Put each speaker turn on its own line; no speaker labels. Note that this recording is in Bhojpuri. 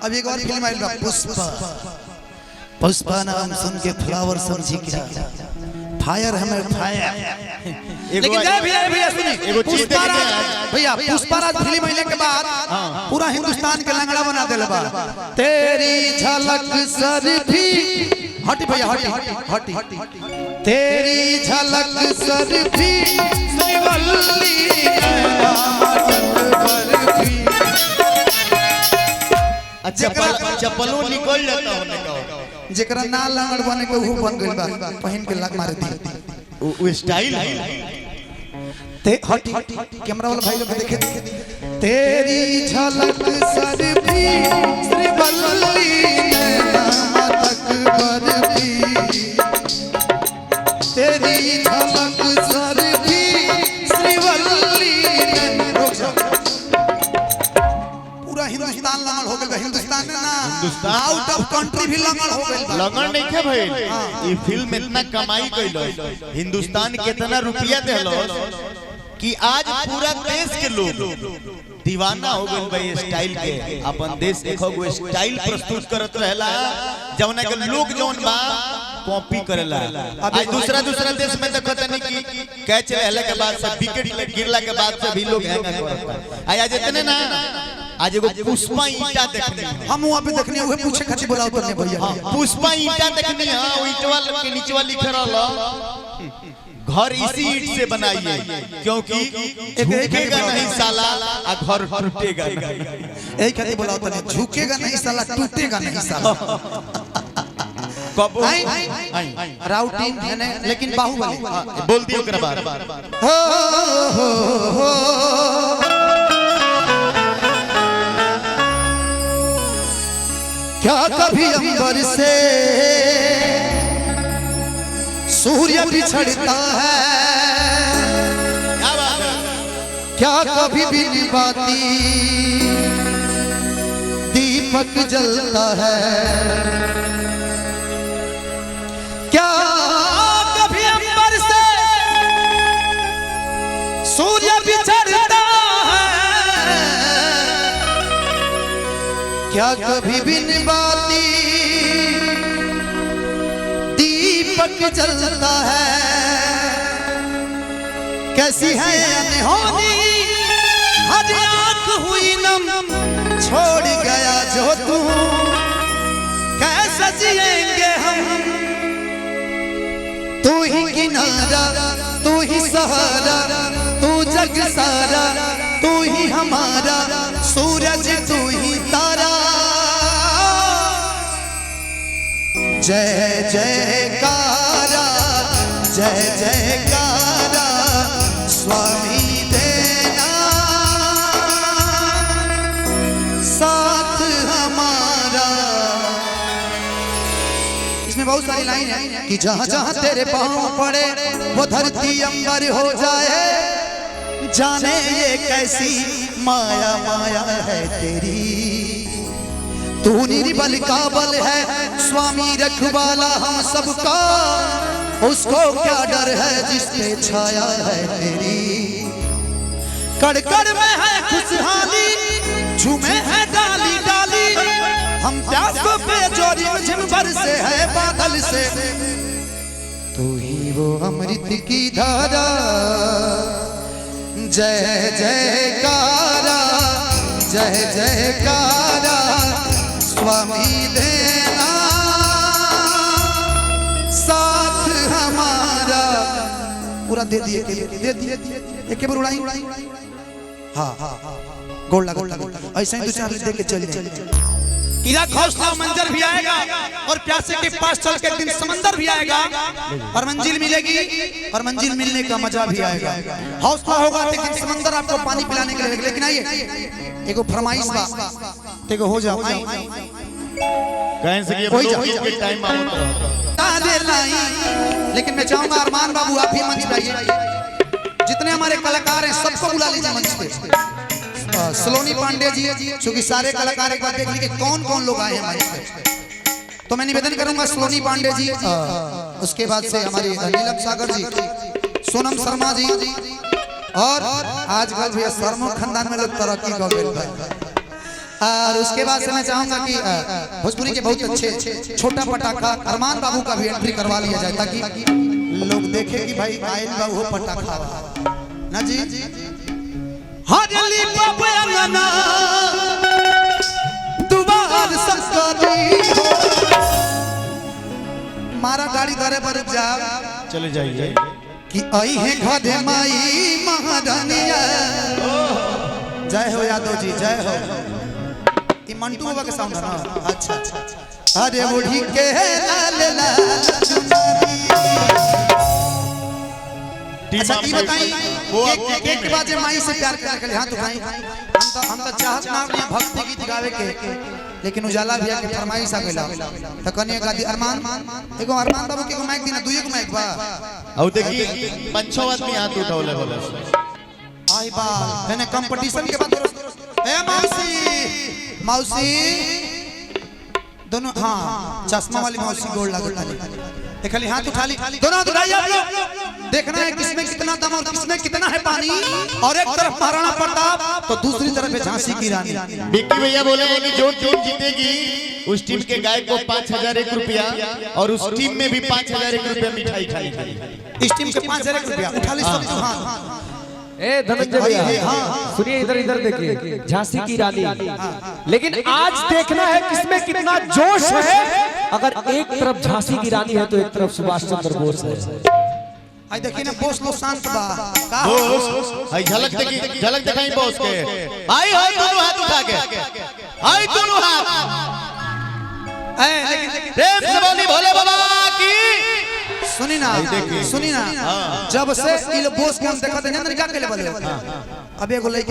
अब एक और फिल्म आई पुष्पा। पुष्पा नाम सुन के फ्लावर समझी क्या, फायर हमें फायर। लेकिन भैया सुनिए, भैया पुष्पा राज फिल्म आने के बाद पूरा हिंदुस्तान के लंगड़ा बना देले बा। तेरी झलक सर भी हटी भैया हटी तेरी झलक सर भी श्रीवल्ली
चप्पलों निकल जाता होने का,
जेकरा ना लंगड़ बने के वो बन गइल बा, पहन के लग मार दी
वो स्टाइल है।
ते हटी कैमरा वाला भाई लोग देखे, तेरी झलक सर भी श्रीवल्ली नैना तक बरफी, तेरी झलक सर भी श्रीवल्ली नैना। पूरा हिंदुस्तान लंगड़ हो गइल, हिंदुस्तान ना आउट ऑफ कंट्री भी लंगड़ हो गइल।
लंगड़ नहीं थे भाई, ये फिल्म इतना कमाई कइलो, हिंदुस्तान कितना रुपया देलो कि आज पूरा देश के लोग दीवाना हो गए भाई स्टाइल के। अपन देश देखो वो स्टाइल प्रस्तुत करत रहला, जौना के लोग जौन बा कॉपी करेला। आज दूसरा देश में देखो तनी कि कैच रहले के बाद से विकेट गिरला के बाद से भी लोग हैंगा करता। आज इतने ना, आज एगो पुष्पा ईंटा देखनी,
हम वहां पे देखनी है, पूछे खातिर बोलाओ तने भैया।
पुष्पा ईंटा देखनी है, वो ईंटवा के नीचवा लिख रहला घर इसी ईंट से बनाइए, क्योंकि झुकेगा नहीं साला आ घर टूटेगा नहीं।
यही खातिर बोलाओ तने, झुकेगा नहीं साला टूटेगा नहीं साला।
कब
राउटिंग है लेकिन बाहुबली
बोल दियो ओकरा बार
हो क्या कभी अंबर से सूर्य बिछड़ता है, क्या कभी बिन बाती दीपक जलता है, क्या कभी अंबर से सूर्य बिछड़ता है, क्या कभी बिन बाती दीपक जलता है, कैसी है अनहोनी हर आँख हुई नम, छोड़ गया जो तू कैसे जिएंगे हम, तू ही किनारा तू ही सहारा तू जग सारा, तू ही हमारा सूरज तू ही तारा। जय जयकारा जय जयकारा स्वामी देना साथ हमारा। इसमें बहुत सारी लाइन है कि जहां जहां तेरे पांव पड़े वो धरती अंबर हो जाए, जाने ये कैसी माया माया है तेरी, तू निर्बल का बल है स्वामी रखवाला हम सबका, उसको क्या डर है जिस पे छाया है तेरी, कड़ में है खुशहाली झूमे है डाली डाली, हम प्यासों पे जोरी झिम बरसे है बादल से, तू ही वो अमृत की धारा। जय जयकारा जय जयकारा स्वामी देना साथ हमारा। पूरा दे दिए एक बार उड़ाई हाँ गोल लगा ऐसे ही 2-4 दे के चल जाए। इधर हौसला मंजर भी आएगा और प्यासे के पास चल के दिन समंदर भी आएगा और मंजिल मिलेगी और मंजिल मिलने का मजा भी आएगा। हौसला होगा लेकिन समंदर आपको पानी पिलाने के लिए, लेकिन आइए एगो फरमाइश बा तेगो हो जाओ
कहीं से ये टाइम
लेकिन मैं चाहूंगा अरमान बाबू आप ही मंच पे आइए, जितने हमारे कलाकार हैं सबको बुला लीजिए मंच पे। सलोनी पांडे जी, क्योंकि सारे कलाकार एक बार देख लीजिए कौन कौन लोग आए हैं मंच पे, तो मैं निवेदन करूंगा सलोनी पांडे जी, उसके बाद से हमारे नीलम सागर जी, सोनम शर्मा जी, और आजकल भैया शर्मा खानदान में लोग तरक्की कर गए। और उसके बाद से मैं चाहूंगा कि भोजपुरी के बहुत अच्छे छोटा पटाखा अरमान बाबू का भी एंट्री करवा लिया जाए ताकि लोग देखे कि भाई आयल बाबू हो पटाखा ना जी। हजली पपयंगना दुबार संस्कारी मारा गाड़ी करे पर जा
चले जाइए
कि आई है घरे माई महारानिया। जय हो यादव जी जय हो। ये मंटू बाबा के साउंड है ना। अच्छा अरे बूढ़ी के लाल लाल चुनरी। अच्छा ये बताई एक बात जे माई से प्यार कर के हाथ उठाई। हम तो चाहत ना अपनी भक्ति गीत गावे के लेकिन उजाला भैया के फरमाइश आ गेला त कनिया गादी अरमान एगो अरमान बाबू के माइक दिना दुइयो माइक बा
औ देखी 5-6 आदमी हाथ उठावले बोले
आई बा मैंने कंपटीशन के बाद ए मौसी मौसी दोनों हां चश्मा वाली मौसी गोल लागल ए खाली हाथ उठा ली दोनों हाथ उठाइए आप लोग। देखना है किसमें कितना दम और किसमें कितना है पानी। और एक तरफ महाराणा प्रताप तो दूसरी तरफ है झांसी की रानी।
बिक्की भैया बोले हैं कि जो टीम जीतेगी उस टीम के गायक को 5,001 रुपया और उस टीम में भी 5,001 रुपया मिठाई खाएगी।
इस टीम के 5,001 रुपया उठा ली सब। हां
ए धनंजय भैया सुनिए इधर इधर देखिए झांसी की रानी। लेकिन आज देखना है किसमें कितना जोश है। अगर एक तरफ झांसी की रानी है तो एक तरफ सुभाष चंद्र बोस है।
आई देखिए ना बोस लोग शांत बा का
बोस आई झलक दिखाई बोस के। आई दोनों हाथ उठा के आई दोनों हाथ प्रेम से बोली भोले बाबा की।
सुनी ना जब से इल बोस के हम देखा थे क्या कहले बोले अब एगो लइका